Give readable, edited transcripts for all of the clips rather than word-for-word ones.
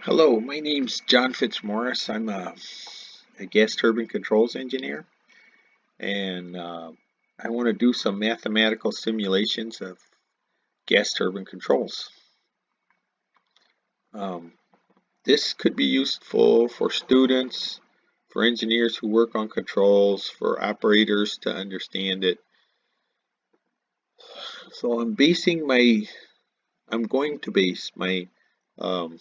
Hello, my name's John Fitzmaurice. I'm a gas turbine controls engineer, and I want to do some mathematical simulations of gas turbine controls. Um, this could be useful for students, for engineers who work on controls, for operators to understand it. So I'm going to base um,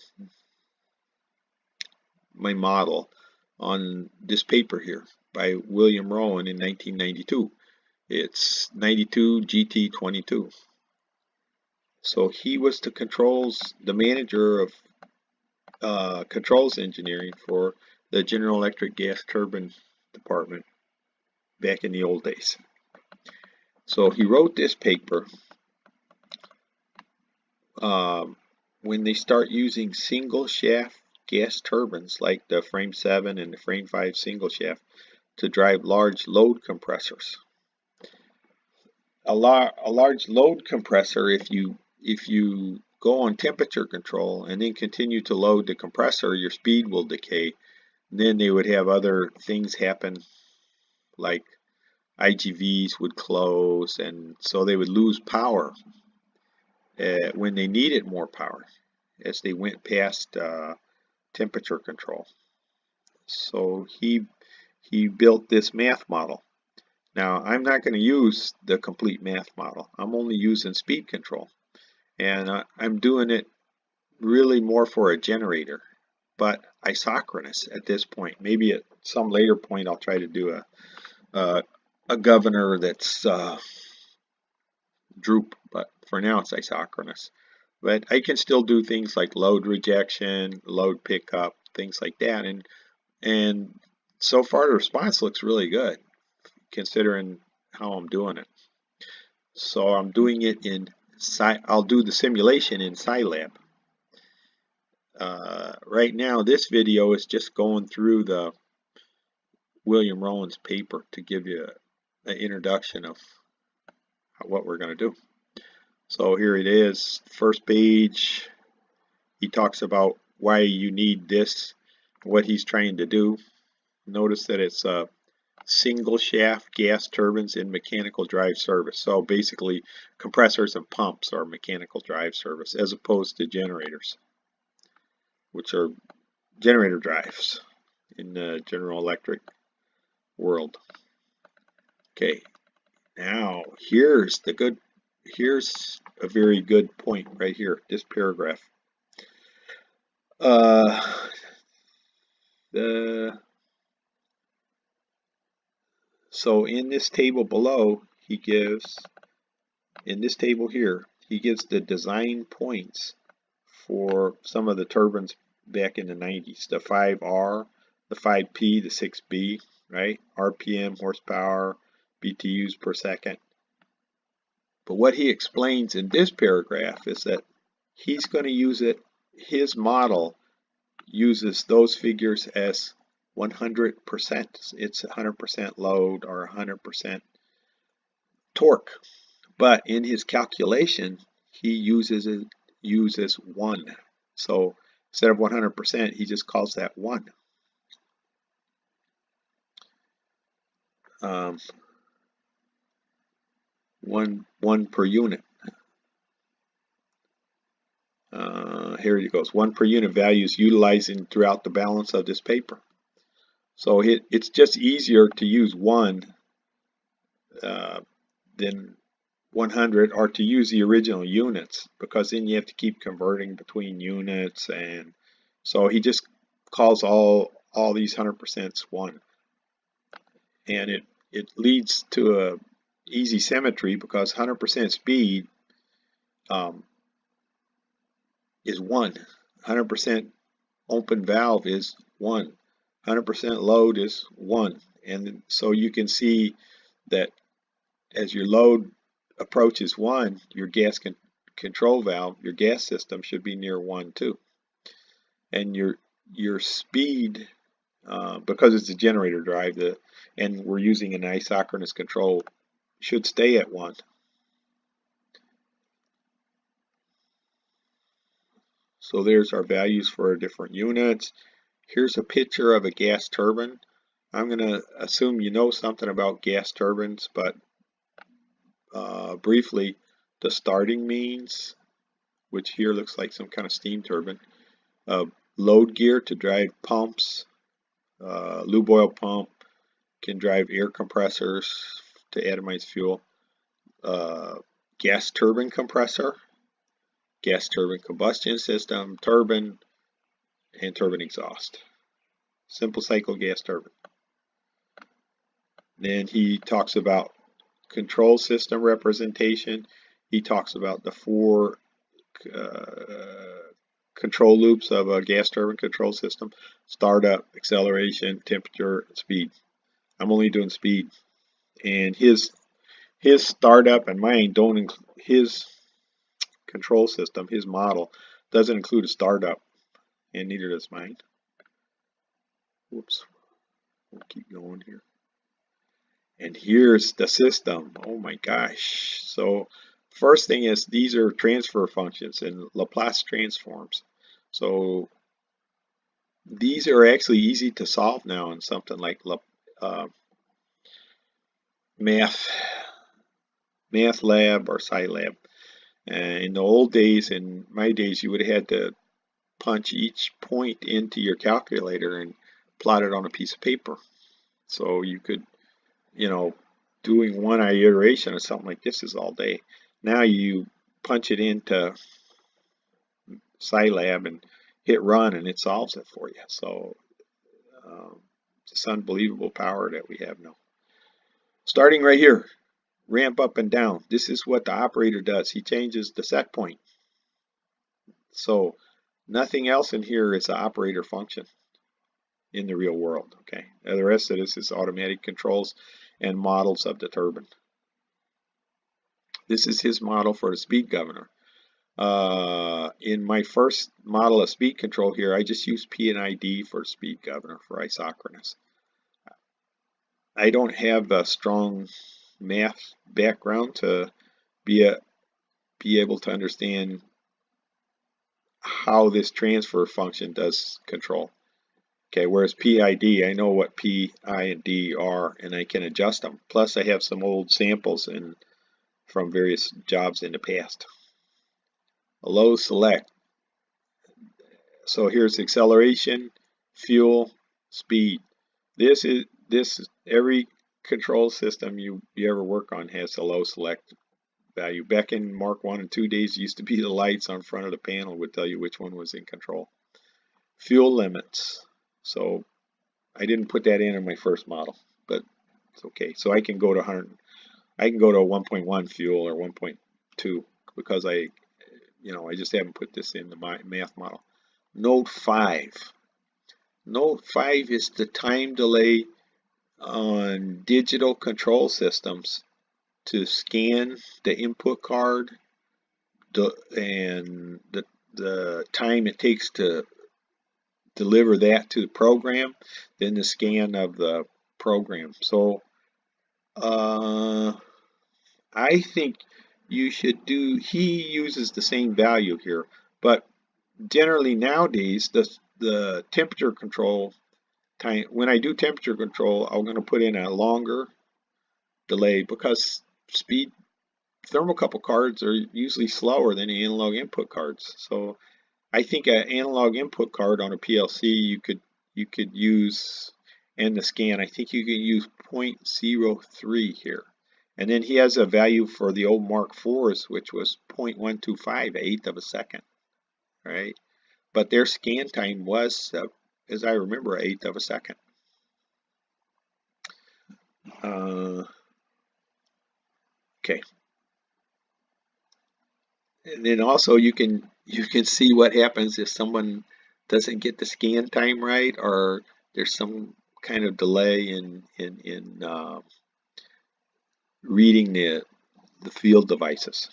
my model on this paper here by William Rowen in 1992. It's 92 GT22. So he was the manager of controls engineering for the General Electric gas turbine department back in the old days. So he wrote this paper when they start using single shaft gas turbines like the frame 7 and the frame 5 single shaft to drive large load compressors. A large load compressor, if you go on temperature control and then continue to load the compressor, your speed will decay. And then they would have other things happen, like IGVs would close, and so they would lose power when they needed more power as they went past temperature control. So he built this math model. Now, I'm not going to use the complete math model. I'm only using speed control. And I'm doing it really more for a generator, but isochronous at this point. Maybe at some later point I'll try to do a governor that's droop, but for now it's isochronous. But I can still do things like load rejection, load pickup, things like that, and so far the response looks really good considering how I'm doing it. So I'm doing it in I'll do the simulation in Scilab. Right now this video is just going through the William Rowen's paper to give you an introduction of what we're going to do. So here it is, first page. He talks about why you need this, what he's trying to do. Notice that it's single shaft gas turbines in mechanical drive service. So basically compressors and pumps are mechanical drive service as opposed to generators, which are generator drives in the General Electric world. Okay, now here's a very good point right here, this paragraph. So in this table below, in this table here, he gives the design points for some of the turbines back in the 90s. The 5R, the 5P, the 6B, right? RPM, horsepower, BTUs per second. But what he explains in this paragraph is that he's going to use it, his model uses those figures as 100%. It's 100% load or 100% torque. But in his calculation, he uses 1. So instead of 100%, he just calls that 1. One per unit. Here it goes. 1 per unit values utilizing throughout the balance of this paper. So it's just easier to use 1 than 100, or to use the original units, because then you have to keep converting between units, and so he just calls all these 100% 1, and it leads to a easy symmetry because 100% speed is 1, 100% open valve is 1, 100% load is 1, and so you can see that as your load approaches 1, your gas control valve, your gas system should be near 1 too, and your speed, because it's a generator drive, and we're using an isochronous control, should stay at 1. So there's our values for different units. Here's a picture of a gas turbine. I'm going to assume you know something about gas turbines, but briefly, the starting means, which here looks like some kind of steam turbine, load gear to drive pumps, lube oil pump can drive air compressors to atomize fuel, gas turbine compressor, gas turbine combustion system, turbine, and turbine exhaust. Simple cycle gas turbine. Then he talks about control system representation. He talks about the four control loops of a gas turbine control system: startup, acceleration, temperature, and speed. I'm only doing speed. And his startup and mine don't include, his control system, his model doesn't include a startup, and neither does mine. Whoops. We'll keep going here. And here's the system. Oh my gosh. So first thing is these are transfer functions and Laplace transforms. So these are actually easy to solve now in something like math lab or scilab. In the old days, in my days, you would have had to punch each point into your calculator and plot it on a piece of paper. So you could, doing one iteration of something like this is all day. Now you punch it into scilab and hit run and it solves it for you. So it's unbelievable power that we have now. Starting right here, ramp up and down. This is what the operator does. He changes the set point. So nothing else in here is an operator function in the real world. Okay, now the rest of this is automatic controls and models of the turbine. This is his model for the speed governor. In my first model of speed control here, I just used P and ID for speed governor for isochronous. I don't have a strong math background to be able to understand how this transfer function does control. Okay, whereas PID, I know what P, I, and D are, and I can adjust them. Plus, I have some old samples from various jobs in the past. A low select. So here's acceleration, fuel, speed. This every control system you ever work on has a low select value. Back in Mark 1 and 2 days, it used to be the lights on front of the panel would tell you which one was in control. Fuel limits. So I didn't put that in my first model, but it's okay. So I can go to 100. I can go to a 1.1 fuel or 1.2 because I just haven't put this in the math model. Node 5. Node 5 is the time delay on digital control systems to scan the input card and the time it takes to deliver that to the program, then the scan of the program. So I think you should do, he uses the same value here, but generally nowadays the temperature control time, when I do temperature control, I'm going to put in a longer delay because thermocouple cards are usually slower than the analog input cards. So I think an analog input card on a PLC you could use, and the scan, I think you can use 0.03 here. And then he has a value for the old Mark IVs, which was 0.125, eighth of a second, right? But their scan time was, as I remember, an eighth of a second. Okay. And then also you can see what happens if someone doesn't get the scan time right, or there's some kind of delay in reading the field devices.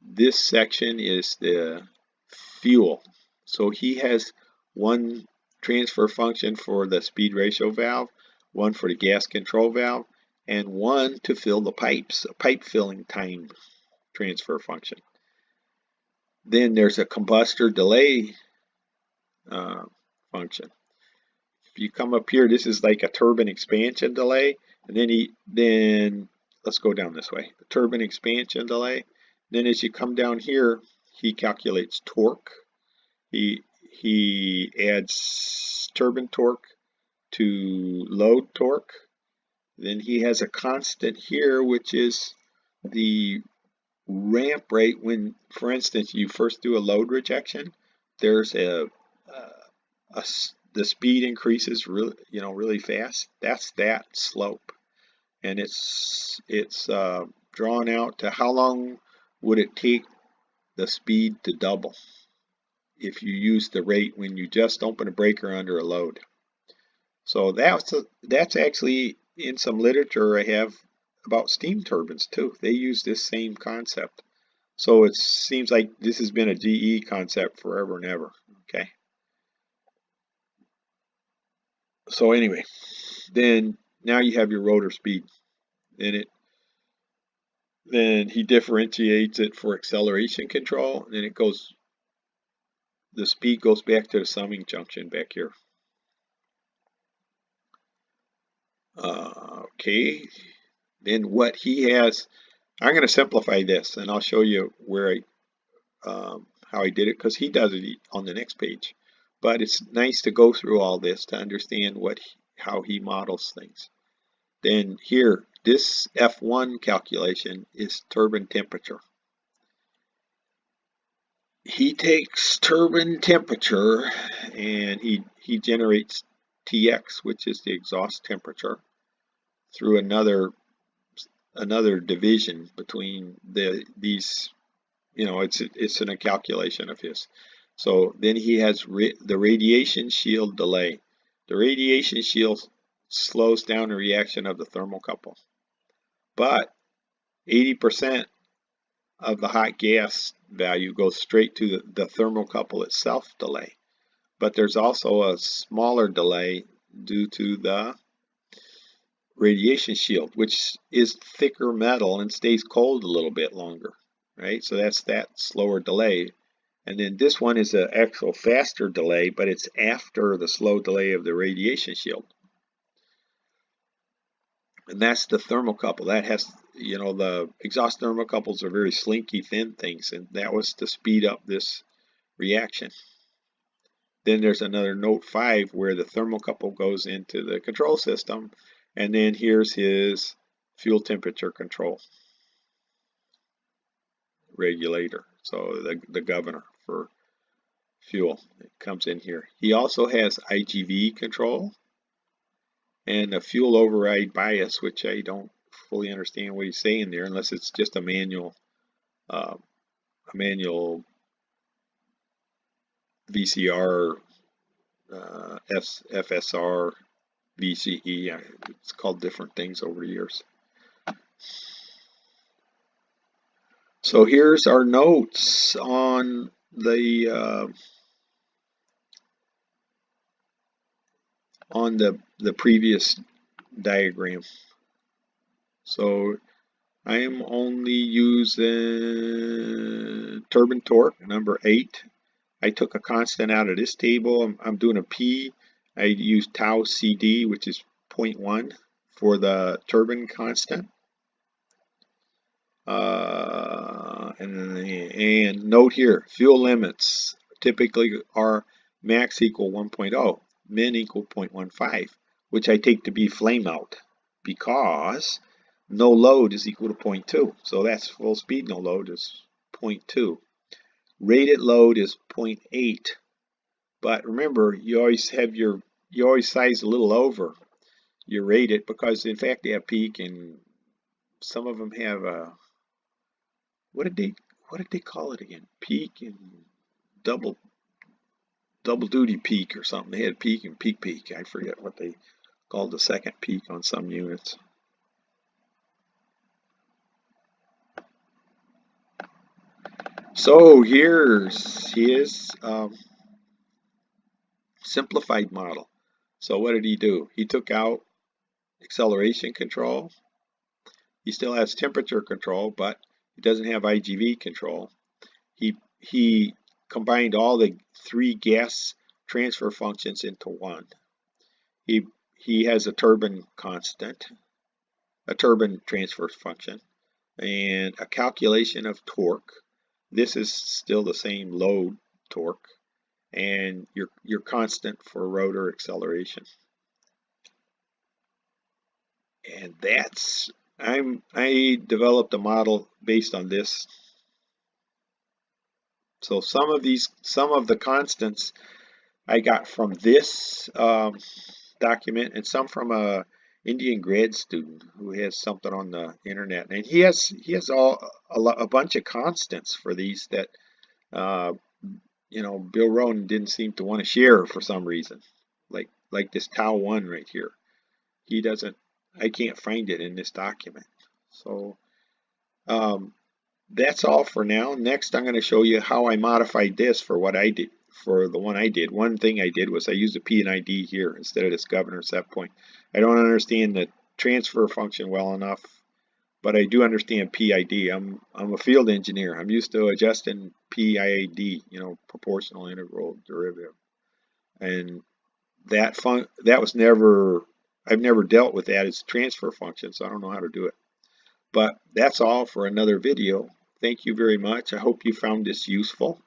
This section is the fuel. So he has one transfer function for the speed ratio valve, one for the gas control valve, and one to fill the pipes, a pipe filling time transfer function. Then there's a combustor delay function. If you come up here, this is like a turbine expansion delay, and then let's go down this way. The turbine expansion delay. Then as you come down here, he calculates torque. He adds turbine torque to load torque. Then he has a constant here, which is the ramp rate when, for instance, you first do a load rejection. There's the speed increases really fast. That's that slope, and it's drawn out to how long would it take the speed to double if you use the rate when you just open a breaker under a load. So that's actually in some literature I have about steam turbines too. They use this same concept. So it seems like this has been a GE concept forever and ever. Okay. So anyway, then now you have your rotor speed. Then he differentiates it for acceleration control, and then the speed goes back to the summing junction back here. Okay, then what he has, I'm going to simplify this, and I'll show you where how I did it, because he does it on the next page. But it's nice to go through all this to understand how he models things. Then here, this F1 calculation is turbine temperature. He takes turbine temperature and he generates Tx, which is the exhaust temperature, through another division between these. It's in a calculation of his. So then he has the radiation shield delay. The radiation shield slows down the reaction of the thermocouple, but 80% of the hot gas value goes straight to the thermocouple itself delay. But there's also a smaller delay due to the radiation shield, which is thicker metal and stays cold a little bit longer, right? So that's that slower delay. And then this one is an actual faster delay, but it's after the slow delay of the radiation shield. And that's the thermocouple. That has, the exhaust thermocouples are very slinky, thin things, and that was to speed up this reaction. Then there's another note 5 where the thermocouple goes into the control system, and then here's his fuel temperature control regulator. So the governor for fuel, it comes in here. He also has IGV control and a fuel override bias, which I don't fully understand what he's saying there, unless it's just a manual VCR, FSR, VCE. It's called different things over the years. So here's our notes on the previous diagram. So I am only using turbine torque, number 8. I took a constant out of this table. I'm doing a P. I use tau CD, which is 0.1 for the turbine constant. And note here, fuel limits typically are max equal 1.0, min equal 0.15, which I take to be flame out, because no load is equal to 0.2. So that's full speed, no load is 0.2. Rated load is 0.8. But remember, you always size a little over your rated, because in fact they have peak, and some of them have a, what did they call it again? Peak and double duty peak or something. They had peak and peak. I forget what they called the second peak on some units. So here's his simplified model. So what did he do? He took out acceleration control. He still has temperature control, but he doesn't have IGV control. He he combined all the three gas transfer functions into one. He has a turbine constant, a turbine transfer function, and a calculation of torque. This is still the same load torque, and your constant for rotor acceleration. And that's I developed a model based on this. So some of the constants I got from this document, and some from a Indian grad student who has something on the internet, and he has a bunch of constants for these that Bill Rowen didn't seem to want to share for some reason, like this tau 1 right here. He doesn't. I can't find it in this document. So that's all for now. Next, I'm going to show you how I modified this for what I did. For the one I did, one thing I did was I used a P and ID here instead of this governor set point. I don't understand the transfer function well enough, but I do understand PID. I'm a field engineer. I'm used to adjusting PID, proportional integral derivative, and that was never. I've never dealt with that as a transfer function, so I don't know how to do it. But that's all for another video. Thank you very much. I hope you found this useful,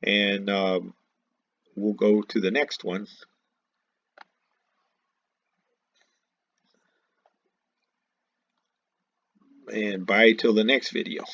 and we'll go to the next one. And bye till the next video.